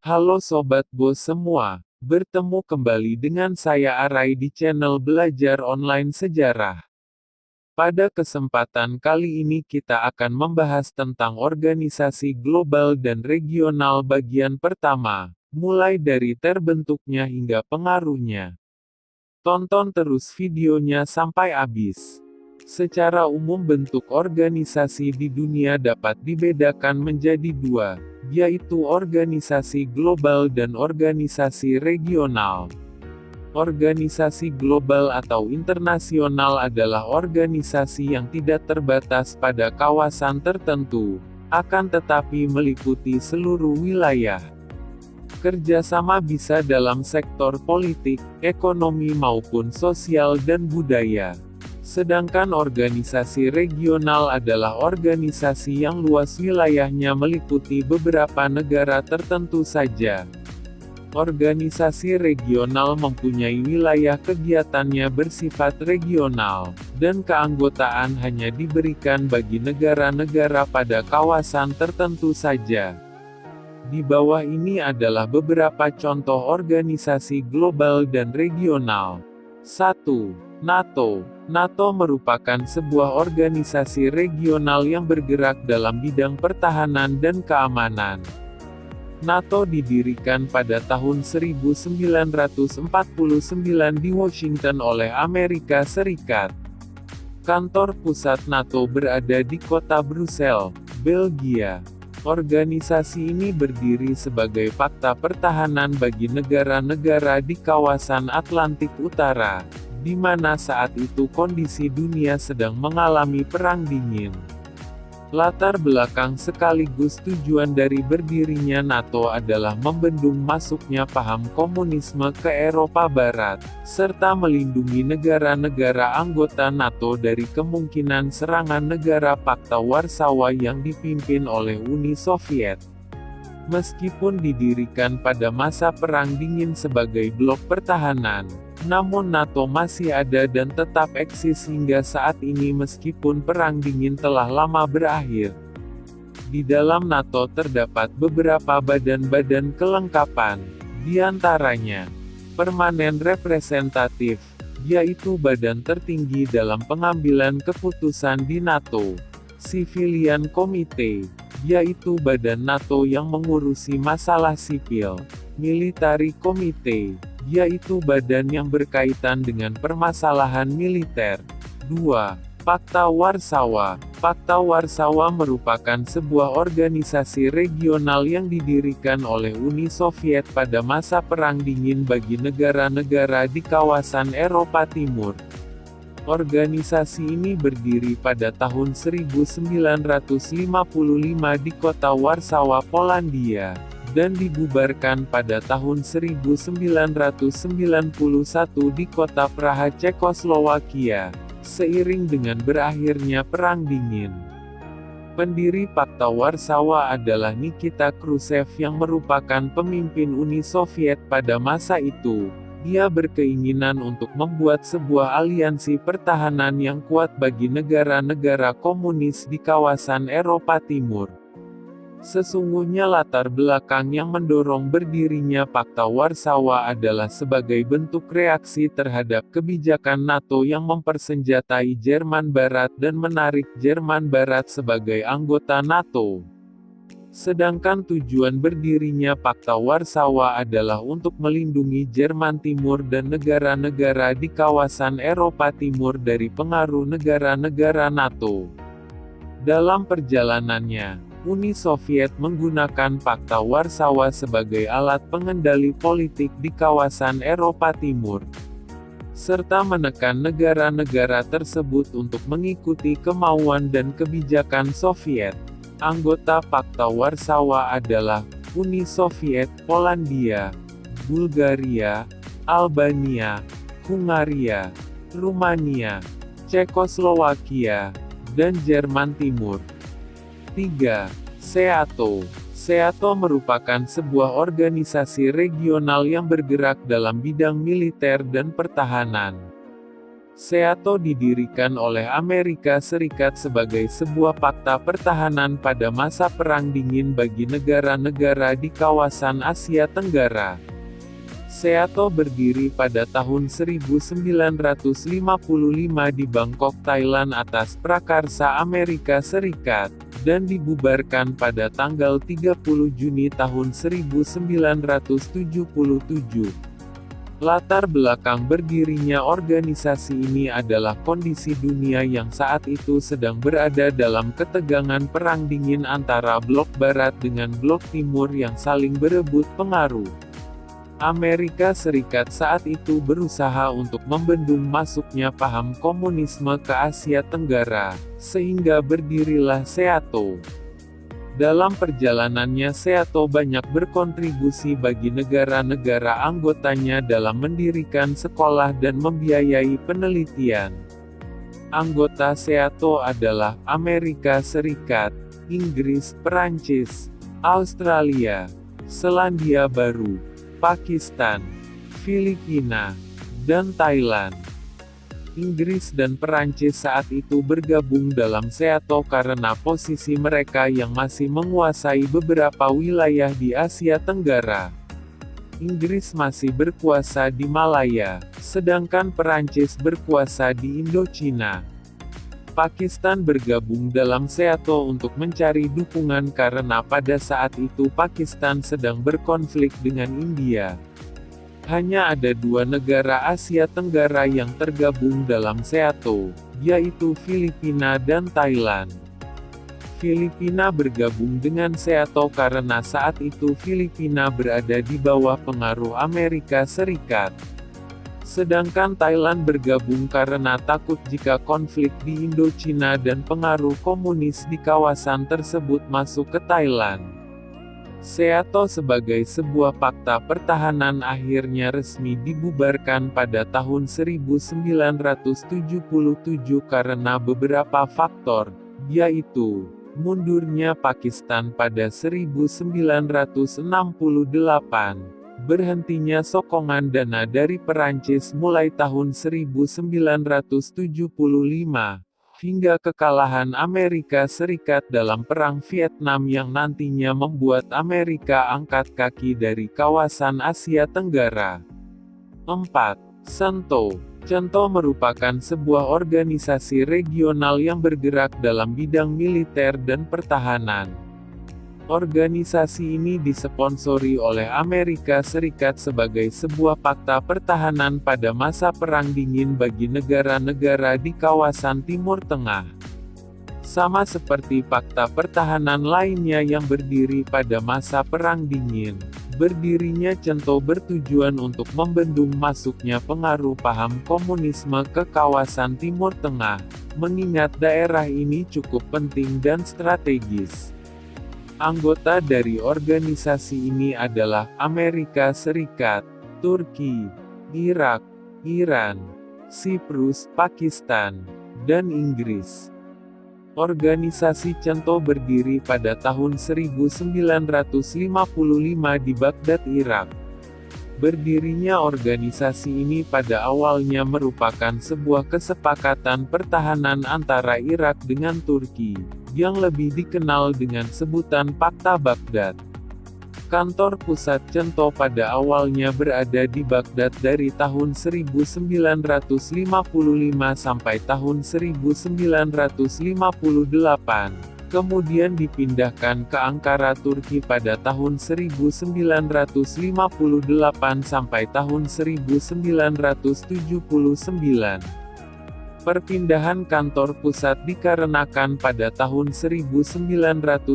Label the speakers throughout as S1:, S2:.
S1: Halo Sobat Bos semua, bertemu kembali dengan saya Arai di channel Belajar Online Sejarah. Pada kesempatan kali ini kita akan membahas tentang organisasi global dan regional bagian pertama, mulai dari terbentuknya hingga pengaruhnya. Tonton terus videonya sampai habis. Secara umum bentuk organisasi di dunia dapat dibedakan menjadi dua, yaitu organisasi global dan organisasi regional. Organisasi global atau internasional adalah organisasi yang tidak terbatas pada kawasan tertentu, akan tetapi meliputi seluruh wilayah. Kerjasama bisa dalam sektor politik, ekonomi maupun sosial dan budaya. Sedangkan organisasi regional adalah organisasi yang luas wilayahnya meliputi beberapa negara tertentu saja. Organisasi regional mempunyai wilayah kegiatannya bersifat regional, dan keanggotaan hanya diberikan bagi negara-negara pada kawasan tertentu saja. Di bawah ini adalah beberapa contoh organisasi global dan regional. 1. NATO. NATO merupakan sebuah organisasi regional yang bergerak dalam bidang pertahanan dan keamanan. NATO didirikan pada tahun 1949 di Washington oleh Amerika Serikat. Kantor pusat NATO berada di kota Brussels, Belgia. Organisasi ini berdiri sebagai fakta pertahanan bagi negara-negara di kawasan Atlantik Utara, di mana saat itu kondisi dunia sedang mengalami perang dingin. Latar belakang sekaligus tujuan dari berdirinya NATO adalah membendung masuknya paham komunisme ke Eropa Barat, serta melindungi negara-negara anggota NATO dari kemungkinan serangan negara Pakta Warsawa yang dipimpin oleh Uni Soviet. Meskipun didirikan pada masa Perang Dingin sebagai blok pertahanan, namun NATO masih ada dan tetap eksis hingga saat ini meskipun Perang Dingin telah lama berakhir. Di dalam NATO terdapat beberapa badan-badan kelengkapan, di antaranya Permanen Representatif, yaitu badan tertinggi dalam pengambilan keputusan di NATO. Civilian Committee, yaitu badan NATO yang mengurusi masalah sipil. Military Committee, yaitu badan yang berkaitan dengan permasalahan militer. 2. Pakta Warsawa. Pakta Warsawa merupakan sebuah organisasi regional yang didirikan oleh Uni Soviet pada masa Perang Dingin bagi negara-negara di kawasan Eropa Timur. Organisasi ini berdiri pada tahun 1955 di kota Warsawa, Polandia, dan dibubarkan pada tahun 1991 di kota Praha, Cekoslowakia, seiring dengan berakhirnya Perang Dingin. Pendiri Pakta Warsawa adalah Nikita Khrushchev yang merupakan pemimpin Uni Soviet pada masa itu. Dia berkeinginan untuk membuat sebuah aliansi pertahanan yang kuat bagi negara-negara komunis di kawasan Eropa Timur. Sesungguhnya latar belakang yang mendorong berdirinya Pakta Warsawa adalah sebagai bentuk reaksi terhadap kebijakan NATO yang mempersenjatai Jerman Barat dan menarik Jerman Barat sebagai anggota NATO. Sedangkan tujuan berdirinya Pakta Warsawa adalah untuk melindungi Jerman Timur dan negara-negara di kawasan Eropa Timur dari pengaruh negara-negara NATO. Dalam perjalanannya, Uni Soviet menggunakan Pakta Warsawa sebagai alat pengendali politik di kawasan Eropa Timur, serta menekan negara-negara tersebut untuk mengikuti kemauan dan kebijakan Soviet. Anggota Pakta Warsawa adalah Uni Soviet, Polandia, Bulgaria, Albania, Hungaria, Rumania, Cekoslowakia, dan Jerman Timur. 3. SEATO. SEATO merupakan sebuah organisasi regional yang bergerak dalam bidang militer dan pertahanan. SEATO didirikan oleh Amerika Serikat sebagai sebuah fakta pertahanan pada masa Perang Dingin bagi negara-negara di kawasan Asia Tenggara. SEATO berdiri pada tahun 1955 di Bangkok, Thailand atas prakarsa Amerika Serikat, dan dibubarkan pada tanggal 30 Juni tahun 1977. Latar belakang berdirinya organisasi ini adalah kondisi dunia yang saat itu sedang berada dalam ketegangan Perang Dingin antara Blok Barat dengan Blok Timur yang saling berebut pengaruh. Amerika Serikat saat itu berusaha untuk membendung masuknya paham komunisme ke Asia Tenggara, sehingga berdirilah SEATO. Dalam perjalanannya SEATO banyak berkontribusi bagi negara-negara anggotanya dalam mendirikan sekolah dan membiayai penelitian. Anggota SEATO adalah Amerika Serikat, Inggris, Perancis, Australia, Selandia Baru, Pakistan, Filipina, dan Thailand. Inggris dan Perancis saat itu bergabung dalam SEATO karena posisi mereka yang masih menguasai beberapa wilayah di Asia Tenggara. Inggris masih berkuasa di Malaya, sedangkan Perancis berkuasa di Indochina. Pakistan bergabung dalam SEATO untuk mencari dukungan karena pada saat itu Pakistan sedang berkonflik dengan India. Hanya ada dua negara Asia Tenggara yang tergabung dalam SEATO, yaitu Filipina dan Thailand. Filipina bergabung dengan SEATO karena saat itu Filipina berada di bawah pengaruh Amerika Serikat. Sedangkan Thailand bergabung karena takut jika konflik di Indochina dan pengaruh komunis di kawasan tersebut masuk ke Thailand. SEATO sebagai sebuah fakta pertahanan akhirnya resmi dibubarkan pada tahun 1977 karena beberapa faktor, yaitu mundurnya Pakistan pada 1968, berhentinya sokongan dana dari Perancis mulai tahun 1975, hingga kekalahan Amerika Serikat dalam Perang Vietnam yang nantinya membuat Amerika angkat kaki dari kawasan Asia Tenggara. 4. CENTO. CENTO merupakan sebuah organisasi regional yang bergerak dalam bidang militer dan pertahanan. Organisasi ini disponsori oleh Amerika Serikat sebagai sebuah fakta pertahanan pada masa Perang Dingin bagi negara-negara di kawasan Timur Tengah. Sama seperti fakta pertahanan lainnya yang berdiri pada masa Perang Dingin, berdirinya CENTO bertujuan untuk membendung masuknya pengaruh paham komunisme ke kawasan Timur Tengah, mengingat daerah ini cukup penting dan strategis. Anggota dari organisasi ini adalah Amerika Serikat, Turki, Irak, Iran, Siprus, Pakistan, dan Inggris. Organisasi CENTO berdiri pada tahun 1955 di Baghdad, Irak. Berdirinya organisasi ini pada awalnya merupakan sebuah kesepakatan pertahanan antara Irak dengan Turki, yang lebih dikenal dengan sebutan Pakta Baghdad. Kantor pusat CENTO pada awalnya berada di Baghdad dari tahun 1955 sampai tahun 1958, kemudian dipindahkan ke Ankara, Turki pada tahun 1958 sampai tahun 1979. Perpindahan kantor pusat dikarenakan pada tahun 1958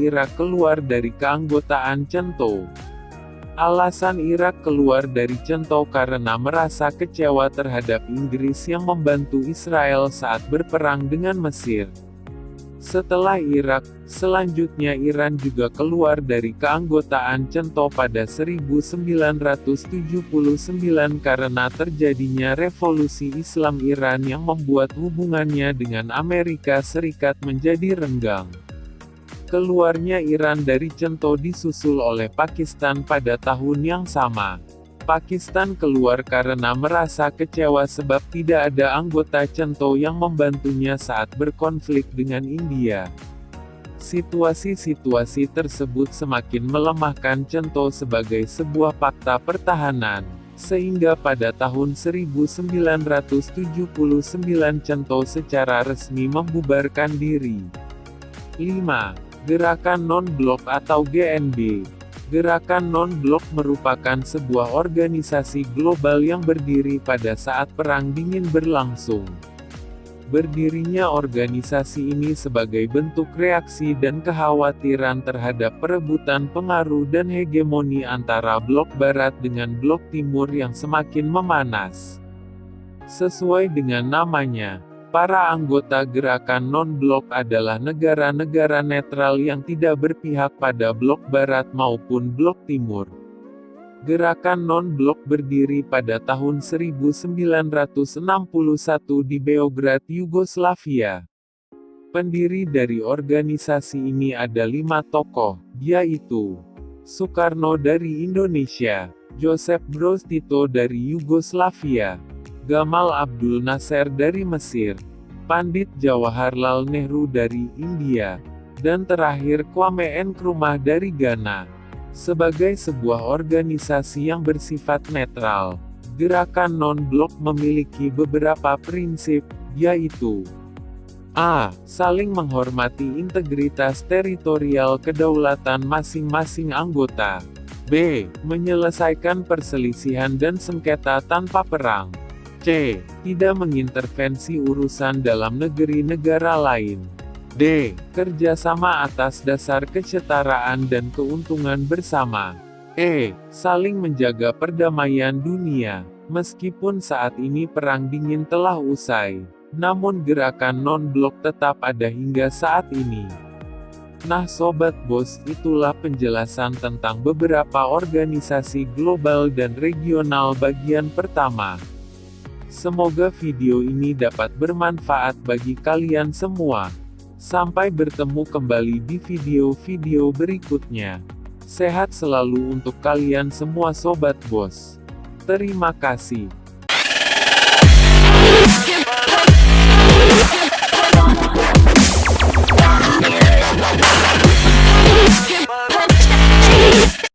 S1: Irak keluar dari keanggotaan CENTO. Alasan Irak keluar dari CENTO karena merasa kecewa terhadap Inggris yang membantu Israel saat berperang dengan Mesir. Setelah Irak, selanjutnya Iran juga keluar dari keanggotaan CENTO pada 1979 karena terjadinya revolusi Islam Iran yang membuat hubungannya dengan Amerika Serikat menjadi renggang. Keluarnya Iran dari CENTO disusul oleh Pakistan pada tahun yang sama. Pakistan keluar karena merasa kecewa sebab tidak ada anggota CENTO yang membantunya saat berkonflik dengan India. Situasi-situasi tersebut semakin melemahkan CENTO sebagai sebuah fakta pertahanan, sehingga pada tahun 1979 CENTO secara resmi membubarkan diri. 5. Gerakan Non-Blok atau GNB. Gerakan Non-Blok merupakan sebuah organisasi global yang berdiri pada saat Perang Dingin berlangsung. Berdirinya organisasi ini sebagai bentuk reaksi dan kekhawatiran terhadap perebutan pengaruh dan hegemoni antara Blok Barat dengan Blok Timur yang semakin memanas. Sesuai dengan namanya, para anggota gerakan non-blok adalah negara-negara netral yang tidak berpihak pada blok barat maupun blok timur. Gerakan non-blok berdiri pada tahun 1961 di Beograd, Yugoslavia. Pendiri dari organisasi ini ada 5 tokoh, yaitu Soekarno dari Indonesia, Joseph Broz Tito dari Yugoslavia, Gamal Abdul Nasser dari Mesir, Pandit Jawaharlal Nehru dari India, dan terakhir Kwame Nkrumah dari Ghana. Sebagai sebuah organisasi yang bersifat netral, gerakan non-blok memiliki beberapa prinsip, yaitu a. Saling menghormati integritas teritorial kedaulatan masing-masing anggota. b. Menyelesaikan perselisihan dan sengketa tanpa perang. C. Tidak mengintervensi urusan dalam negeri negara lain. D. Kerjasama atas dasar kesetaraan dan keuntungan bersama. E. Saling menjaga perdamaian dunia. Meskipun saat ini Perang Dingin telah usai, namun gerakan non-blok tetap ada hingga saat ini. Nah Sobat Bos, itulah penjelasan tentang beberapa organisasi global dan regional bagian pertama. Semoga video ini dapat bermanfaat bagi kalian semua. Sampai bertemu kembali di video-video berikutnya. Sehat selalu untuk kalian semua Sobat Bos. Terima kasih.